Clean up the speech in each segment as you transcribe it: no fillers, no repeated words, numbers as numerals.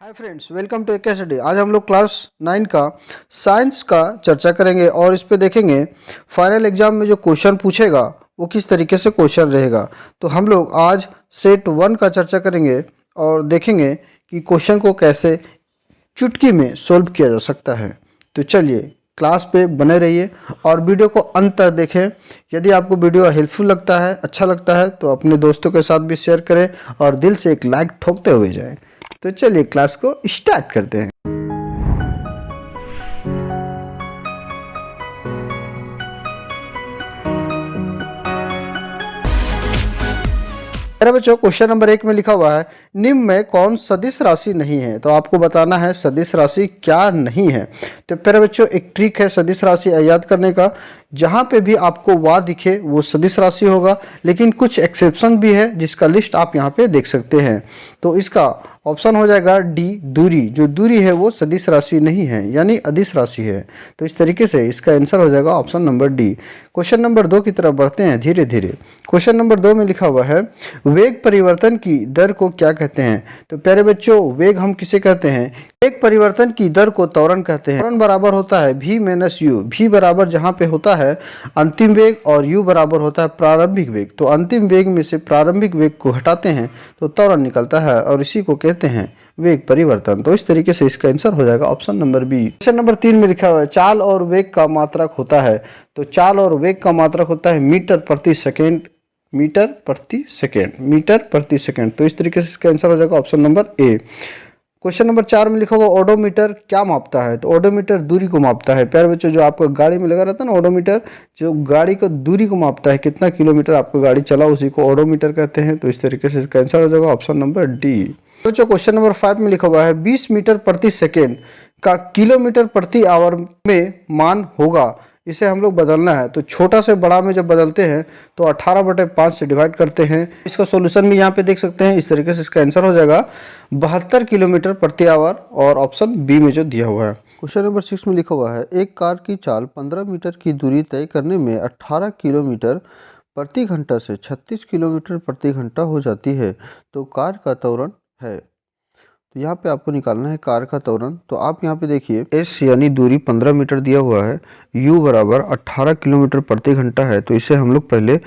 Hi friends, welcome to AK study. आज हम लोग क्लास 9 का साइंस का चर्चा करेंगे और इस पे देखेंगे फाइनल एग्जाम में जो क्वेश्चन पूछेगा वो किस तरीके से क्वेश्चन रहेगा। तो हम लोग आज सेट 1 का चर्चा करेंगे और देखेंगे कि क्वेश्चन को कैसे चुटकी में सोल्व किया जा सकता है। तो चलिए क्लास पे बने रहिए और वीडियो को अंत तक देखें। यदि आपको वीडियो हेल्पफुल लगता है, अच्छा लगता है, तो अपने दोस्तों के साथ भी शेयर करें और दिल से एक लाइक ठोकते हुए जाएं। तो चलिए क्लास को स्टार्ट करते हैं। मेरे बच्चों, क्वेश्चन नंबर 1 में लिखा हुआ है निम्न में कौन सदिश राशि नहीं है। तो आपको बताना है सदिश राशि क्या नहीं है। तो मेरे बच्चों, एक ट्रिक है सदिश राशि याद करने का। जहाँ पे भी आपको वाह दिखे वो सदिश राशि होगा, लेकिन कुछ एक्सेप्शन भी है जिसका लिस्ट आप यहाँ पे देख सकते हैं। तो इसका ऑप्शन हो जाएगा डी, दूरी। जो दूरी है वो सदिश राशि नहीं है, यानी अदिश राशि है। तो इस तरीके से इसका आंसर हो जाएगा option number D. Question number 2 की तरफ बढ़ते हैं धीरे धीरे। क्वेश्चन नंबर 2 में लिखा हुआ है वेग परिवर्तन की दर को क्या कहते हैं। तो प्यारे बच्चों, वेग हम किसे कहते हैं? वेग परिवर्तन की दर को त्वरण कहते हैं। त्वरण बराबर होता है v माइनस यू। v बराबर जहाँ पे होता है अंतिम वेग और u बराबर होता है प्रारंभिक वेग। तो अंतिम वेग में से प्रारंभिक वेग को हटाते हैं तो त्वरण निकलता है और इसी को कहते हैं वेग परिवर्तन। तो इस तरीके से इसका आंसर हो जाएगा option number B. Question number 3 में लिखा हुआ है चाल और वेग का मात्रक होता है। तो चाल और वेग का मात्रक होता है मीटर प्रति सेकेंड। मीटर प्रति सेकेंड, मीटर प्रति सेकेंड। तो इस तरीके से इसका आंसर हो जाएगा option number A. Question number 4 में लिखा हुआ ओडोमीटर क्या मापता है। तो ओडोमीटर दूरी को मापता है। प्यारे बच्चों, जो आपका गाड़ी में लगा रहता है ना ओडोमीटर, जो गाड़ी को दूरी को मापता है, कितना किलोमीटर आपका गाड़ी चला, उसी को ओडोमीटर कहते हैं। तो इस तरीके से इसका आंसर हो जाएगा ऑप्शन नंबर डी। बच्चों, क्वेश्चन नंबर 5 में लिखा हुआ है 20 मीटर प्रति सेकेंड का किलोमीटर प्रति आवर में मान होगा। इसे हम लोग बदलना है। तो छोटा से बड़ा में जब बदलते हैं तो 18/5 से डिवाइड करते हैं। इसका सॉल्यूशन भी यहाँ पे देख सकते हैं। इस तरीके से इसका आंसर हो जाएगा 72 किलोमीटर प्रति आवर और ऑप्शन बी में जो दिया हुआ है। क्वेश्चन नंबर 6 में लिखा हुआ है एक कार की चाल 15 मीटर की दूरी तय करने में 18 किलोमीटर प्रति घंटा से 36 किलोमीटर प्रति घंटा हो जाती है। तो कार का त्वरण है। तो यहाँ पे आपको निकालना है कार का त्वरण। तो आप यहाँ पे देखिए एस यानी दूरी 15 मीटर दिया हुआ है, यू बराबर 18 किलोमीटर प्रति घंटा है। तो इसे हम लोग पहले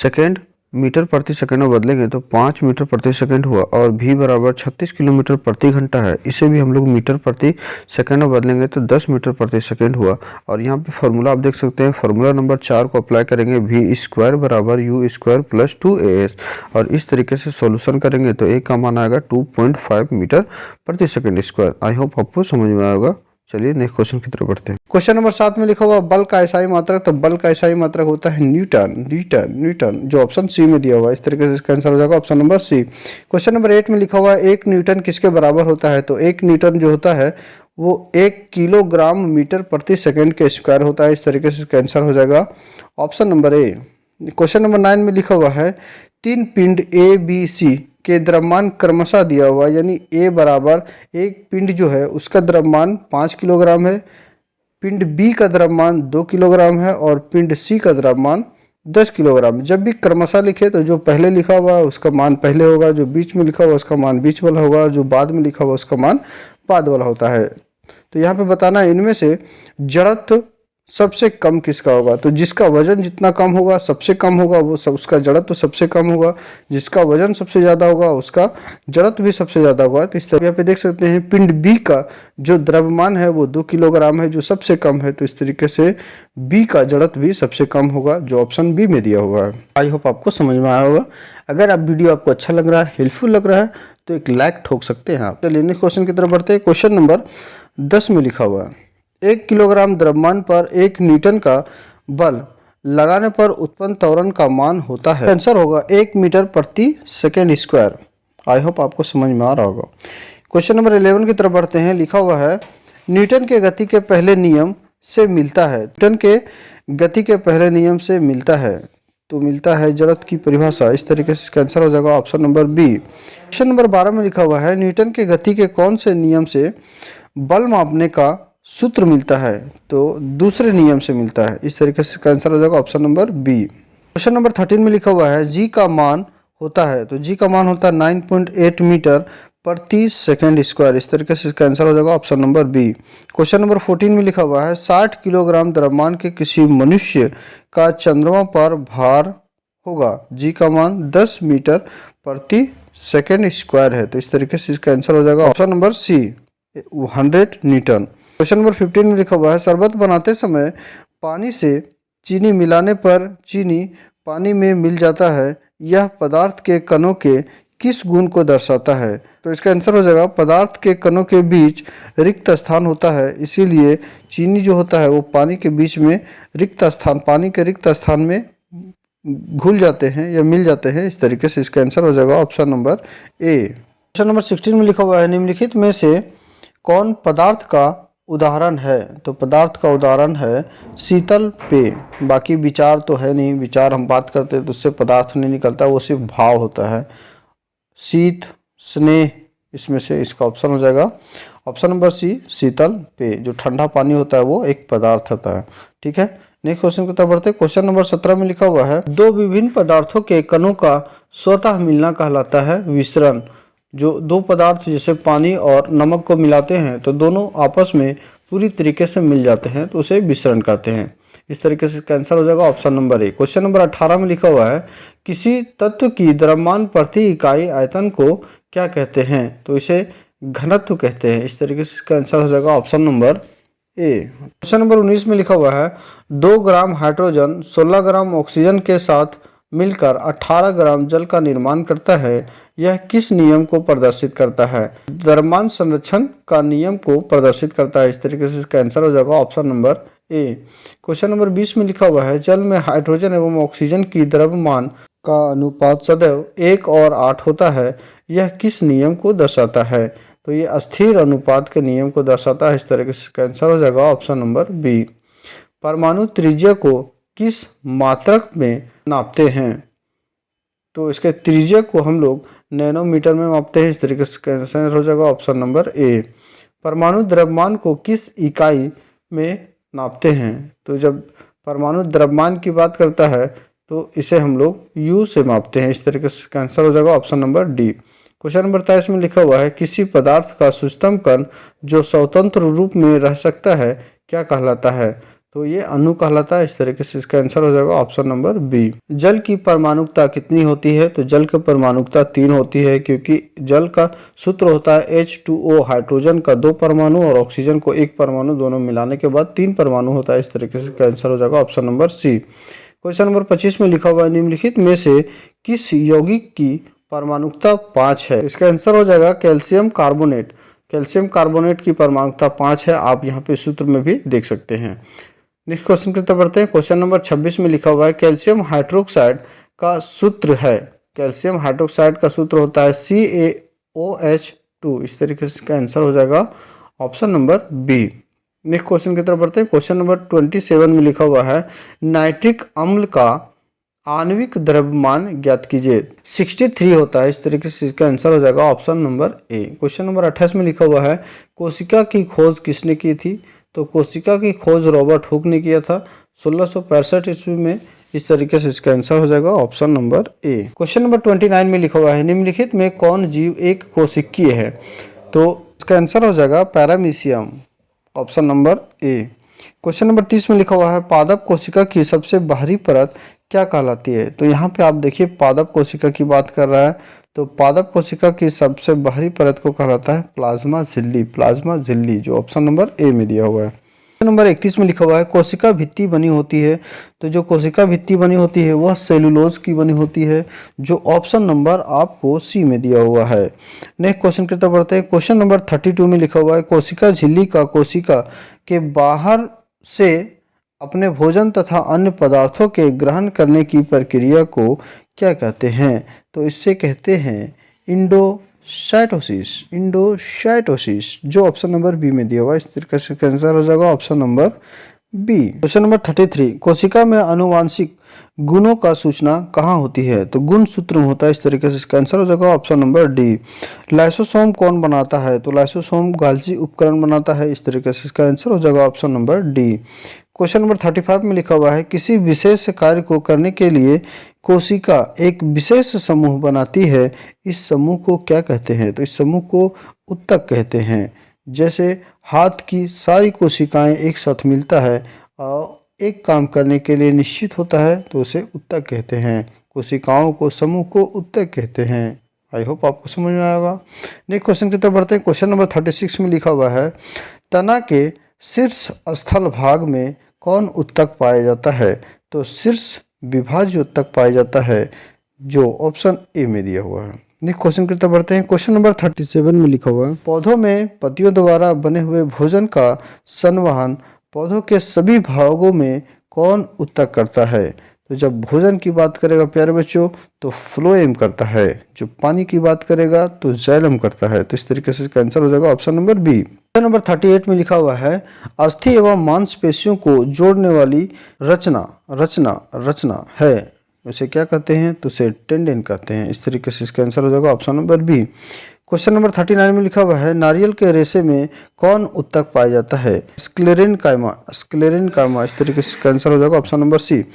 सेकेंड मीटर प्रति सेकेंड में बदलेंगे तो 5 मीटर प्रति सेकेंड हुआ और v बराबर 36 किलोमीटर प्रति घंटा है। इसे भी हम लोग मीटर प्रति सेकेंड में बदलेंगे तो 10 मीटर प्रति सेकेंड हुआ। और यहाँ पे फार्मूला आप देख सकते हैं, फार्मूला नंबर 4 को अप्लाई करेंगे v स्क्वायर बराबर यू स्क्वायर प्लस 2as और इस तरीके से सॉल्यूशन करेंगे तो a का मान आएगा 2.5 मीटर प्रति सेकेंड स्क्वायर। आई होप आपको समझ में आएगा। चलिए नेक्स्ट क्वेश्चन की तरफ बढ़ते हैं। क्वेश्चन नंबर 7 में लिखा हुआ बल का एसआई मात्रक। तो बल का एसआई मात्रक होता है न्यूटन। न्यूटन न्यूटन जो ऑप्शन सी में दिया हुआ है। इस तरीके से इसका आंसर हो जाएगा option number C. Question number 8 में लिखा हुआ है 1 न्यूटन किसके बराबर होता है। तो 1 न्यूटन जो होता है वो 1 किलोग्राम मीटर प्रति सेकेंड के स्क्वायर होता है। इस तरीके से इसका आंसर हो जाएगा option number A. Question number 9 में लिखा हुआ है 3 पिंड ए बी सी के द्रव्यमान क्रमशः दिया हुआ है। यानी ए बराबर एक पिंड जो है उसका द्रव्यमान 5 किलोग्राम है, पिंड बी का द्रव्यमान 2 किलोग्राम है और पिंड सी का द्रव्यमान 10 किलोग्राम। जब भी क्रमशः लिखे तो जो पहले लिखा हुआ है उसका मान पहले होगा, जो बीच में लिखा हुआ उसका मान बीच वाला होगा और जो बाद में लिखा हुआ उसका मान बाद वाला होता है। तो यहाँ पे बताना है इनमें से जड़त्व सबसे कम किसका होगा। तो जिसका वजन जितना कम होगा सबसे कम होगा वो उसका जड़त्व तो सबसे कम होगा। जिसका वजन सबसे ज़्यादा होगा उसका जड़त्व भी सबसे ज़्यादा होगा। तो इस तरह यहाँ पे देख सकते हैं पिंड बी का जो द्रव्यमान है वो 2 किलोग्राम है, जो सबसे कम है। तो इस तरीके से बी का जड़त्व भी सबसे कम होगा, जो ऑप्शन बी में दिया हुआ है। आई होप आपको समझ में आया होगा। अगर आप वीडियो आपको अच्छा लग रहा है, हेल्पफुल लग रहा है तो एक लाइक ठोक सकते हैं आप। चलिए नेक्स्ट क्वेश्चन की तरफ बढ़ते हैं। क्वेश्चन नंबर 10 में लिखा हुआ है 1 किलोग्राम द्रव्यमान पर 1 न्यूटन का बल लगाने पर उत्पन्न त्वरण का मान होता है। आंसर होगा 1 मीटर प्रति सेकेंड स्क्वायर। आई होप आपको समझ में आ रहा होगा। क्वेश्चन नंबर 11 की तरफ बढ़ते हैं। लिखा हुआ है न्यूटन के गति के पहले नियम से मिलता है। न्यूटन के गति के पहले नियम से मिलता है तो मिलता है जड़त्व की परिभाषा। इस तरीके से इसका आंसर हो जाएगा option number B. Question number 12 में लिखा हुआ है न्यूटन के गति के कौन से नियम से बल मापने का सूत्र मिलता है। तो दूसरे नियम से मिलता है। इस तरीके से इसका आंसर हो जाएगा option number B. Question number 13 में लिखा हुआ है जी का मान होता है। तो जी का मान होता है 9.8 मीटर प्रति सेकंड स्क्वायर। इस तरीके से इसका आंसर हो जाएगा option number B. Question number 14 में लिखा हुआ है 60 किलोग्राम द्रव्यमान के किसी मनुष्य का चंद्रमा पर भार होगा, जी का मान 10 मीटर प्रति सेकंड स्क्वायर है। तो इस तरीके से इसका आंसर हो जाएगा option number C 100 newton. Question number 15 में लिखा हुआ है शरबत बनाते समय पानी से चीनी मिलाने पर चीनी पानी में मिल जाता है, यह पदार्थ के कणों के किस गुण को दर्शाता है। तो इसका आंसर हो जाएगा पदार्थ के कणों के बीच रिक्त स्थान होता है, इसीलिए चीनी जो होता है वो पानी के बीच में पानी के रिक्त स्थान में घुल जाते हैं या मिल जाते हैं। इस तरीके से इसका आंसर हो जाएगा option number A. Question number 16 में लिखा हुआ है निम्नलिखित में से कौन पदार्थ का उदाहरण है। तो पदार्थ का उदाहरण है शीतल पेय। बाकी विचार तो है नहीं, विचार हम बात करते हैं तो उससे पदार्थ नहीं निकलता, वो सिर्फ भाव होता है। शीत, स्नेह, इसमें से इसका ऑप्शन हो जाएगा ऑप्शन नंबर सी शीतल पेय। जो ठंडा पानी होता है वो एक पदार्थ होता है। ठीक है, नेक्स्ट क्वेश्चन की तरफ बढ़ते हैं। क्वेश्चन नंबर 17 में लिखा हुआ है दो विभिन्न पदार्थों के कणों का स्वतः मिलना कहलाता है विसरण। जो दो पदार्थ जैसे पानी और नमक को मिलाते हैं तो दोनों आपस में पूरी तरीके से मिल जाते हैं, तो उसे विसरण कहते हैं। इस तरीके से इसका आंसर हो जाएगा option number A. Question number 18 में लिखा हुआ है किसी तत्व की द्रव्यमान प्रति इकाई आयतन को क्या कहते हैं। तो इसे घनत्व कहते हैं। इस तरीके से इसका आंसर हो जाएगा option number A. Question number 19 में लिखा हुआ है 2 ग्राम हाइड्रोजन 16 ग्राम ऑक्सीजन के साथ मिलकर 18 ग्राम जल का निर्माण करता है, यह किस नियम को प्रदर्शित करता है। द्रव्यमान संरक्षण का नियम को प्रदर्शित करता है। इस तरीके से इसका आंसर हो जाएगा option number A. Question number 20 में लिखा हुआ है जल में हाइड्रोजन एवं ऑक्सीजन की द्रव्यमान का अनुपात सदैव 1 और 8 होता है, यह किस नियम को दर्शाता है। तो ये अस्थिर अनुपात के नियम को दर्शाता है। इस तरीके से इसका आंसर हो जाएगा ऑप्शन नंबर बी। परमाणु त्रिज्या को किस मात्रक में नापते हैं। तो इसके त्रिज्या को हम लोग नैनोमीटर में मापते हैं। इस तरीके से इसका आंसर हो जाएगा ऑप्शन नंबर ए। परमाणु द्रव्यमान को किस इकाई में नापते हैं। तो जब परमाणु द्रव्यमान की बात करता है तो इसे हम लोग यू से मापते हैं। इस तरीके से इसका आंसर हो जाएगा option number D. Question number 23 में लिखा हुआ है किसी पदार्थ का सूक्ष्मतम कण जो स्वतंत्र रूप में रह सकता है क्या कहलाता है। तो ये अणु कहलाता है। इस तरीके से इसका आंसर हो जाएगा ऑप्शन नंबर बी। जल की परमाणुकता कितनी होती है। तो जल की परमाणुकता 3 होती है, क्योंकि जल का सूत्र होता है H2O, हाइड्रोजन का 2 परमाणु और ऑक्सीजन को 1 परमाणु, दोनों मिलाने के बाद 3 परमाणु होता है। इस तरीके से इसका आंसर हो जाएगा option number C. Question number 25 में लिखा हुआ है निम्नलिखित में से किस यौगिक की परमाणुकता 5 है। इसका आंसर हो जाएगा कैल्शियम कार्बोनेट। कैल्शियम कार्बोनेट की परमाणुकता 5 है। आप यहाँ पे सूत्र में भी देख सकते हैं। नेक्स्ट क्वेश्चन की तरफ बढ़ते हैं। क्वेश्चन नंबर 26 में लिखा हुआ है कैल्शियम हाइड्रोक्साइड का सूत्र है। कैल्शियम हाइड्रोक्साइड का सूत्र होता है CaOH2। इस तरीके से इसका आंसर हो जाएगा option number B. Next question की तरफ बढ़ते हैं। क्वेश्चन नंबर 27 में लिखा हुआ है नाइट्रिक अम्ल का आणविक द्रव्यमान ज्ञात कीजिए। 63 होता है। इस तरीके से इसका आंसर हो जाएगा option number A. Question number 28 में लिखा हुआ है कोशिका की खोज किसने की थी। तो कोशिका की खोज रॉबर्ट हुक ने किया था 1665 ईस्वी में। इस तरीके से इसका आंसर हो जाएगा option number A. Question number 29 में लिखा हुआ है निम्नलिखित में कौन जीव एक कोशिकीय है। तो इसका आंसर हो जाएगा paramecium, option number A. Question number 30 में लिखा हुआ है पादप कोशिका की सबसे बाहरी परत क्या कहलाती है। तो यहाँ पे आप देखिए पादप कोशिका की बात कर रहा है, तो पादप कोशिका की सबसे बाहरी परत को कहलाता है प्लाज्मा झिल्ली। प्लाज्मा झिल्ली जो ऑप्शन नंबर ए में दिया हुआ है। नंबर 31 में लिखा हुआ है कोशिका भित्ति बनी होती है। तो जो कोशिका भित्ति बनी होती है वह सेलुलोज की बनी होती है, जो ऑप्शन नंबर आपको सी में दिया हुआ है। नेक्स्ट क्वेश्चन की तरफ बढ़ते हैं। क्वेश्चन नंबर 32 में लिखा हुआ है कोशिका झिल्ली का कोशिका के बाहर से अपने भोजन तथा अन्य पदार्थों के ग्रहण करने की प्रक्रिया को क्या कहते हैं। तो इससे कहते हैं इंडोसाइटोसिस। इंडोसाइटोसिस जो ऑप्शन नंबर बी में दिया हुआ है। इस तरीके से आंसर हो जाएगा option number B. Question number 33 कोशिका में आनुवांशिक गुणों का सूचना कहाँ होती है। तो गुण सूत्र में होता है। इस तरीके से इसका आंसर हो जाएगा ऑप्शन नंबर डी। लाइसोसोम कौन बनाता है। तो लाइसोसोम गाल्जी उपकरण बनाता है। इस तरीके से इसका आंसर हो जाएगा option number D. Question number 35 में लिखा हुआ है किसी विशेष कार्य को करने के लिए कोशिका एक विशेष समूह बनाती है, इस समूह को क्या कहते हैं? तो इस समूह को उत्तक कहते हैं। जैसे हाथ की सारी कोशिकाएं एक साथ मिलता है और एक काम करने के लिए निश्चित होता है तो उसे उत्तक कहते हैं। कोशिकाओं को समूह को उत्तक कहते हैं। आई होप आपको समझ में आएगा। नेक्स्ट क्वेश्चन की तरफ बढ़ते हैं। क्वेश्चन नंबर 36 में लिखा हुआ है तना के शीर्ष स्थल भाग में कौन उत्तक पाया जाता है? तो शीर्ष विभाज्य उत्तक पाया जाता है, जो ऑप्शन ए में दिया हुआ है। नेक्स्ट क्वेश्चन की तरफ बढ़ते हैं। क्वेश्चन नंबर 37 में लिखा हुआ है पौधों में पत्तियों द्वारा बने हुए भोजन का संवहन पौधों के सभी भागों में कौन उत्तक करता है? तो जब भोजन की बात करेगा प्यारे बच्चों तो फ्लोएम करता है, जो पानी की बात करेगा तो जाइलम करता है। तो इस तरीके से इसका आंसर हो जाएगा option number B. Question number 38 में लिखा हुआ है अस्थि एवं मांसपेशियों को जोड़ने वाली रचना है, उसे क्या कहते हैं? तो उसे टेंडन कहते हैं। इस तरीके से इसका आंसर हो जाएगा option number B. Question number 39 में लिखा हुआ है नारियल के रेशे में कौन उत्तक पाया जाता है? स्क्लेरेनकाइमा। इस तरीके से इसका आंसर हो जाएगा ऑप्शन नंबर सी।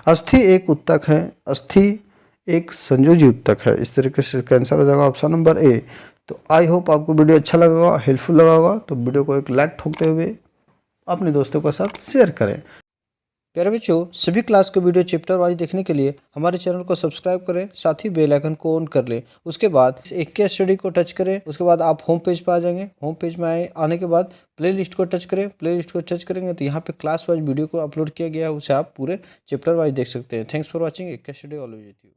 अस्थि एक उत्तक है, अस्थि एक संयोजी उत्तक है। इस तरीके से इसका आंसर हो जाएगा ऑप्शन नंबर ए। तो आई होप आपको वीडियो अच्छा लगा होगा, हेल्पफुल लगा होगा। तो वीडियो को एक लाइक ठोकते हुए अपने दोस्तों के साथ शेयर करें। प्यारे बच्चों, सभी क्लास के वीडियो चैप्टर वाइज देखने के लिए हमारे चैनल को सब्सक्राइब करें, साथ ही बेल आइकन को ऑन कर लें। उसके बाद एक के स्टडी को टच करें, उसके बाद आप होम पेज पर आ जाएंगे। होम पेज में आने के बाद प्लेलिस्ट को टच करें। प्लेलिस्ट को टच करेंगे तो यहाँ पे क्लास वाइज वीडियो को अपलोड किया गया है, उसे आप पूरे चैप्टर वाइज देख सकते हैं। Thanks for watching. एक के स्टडी ऑलवेज विथ यू।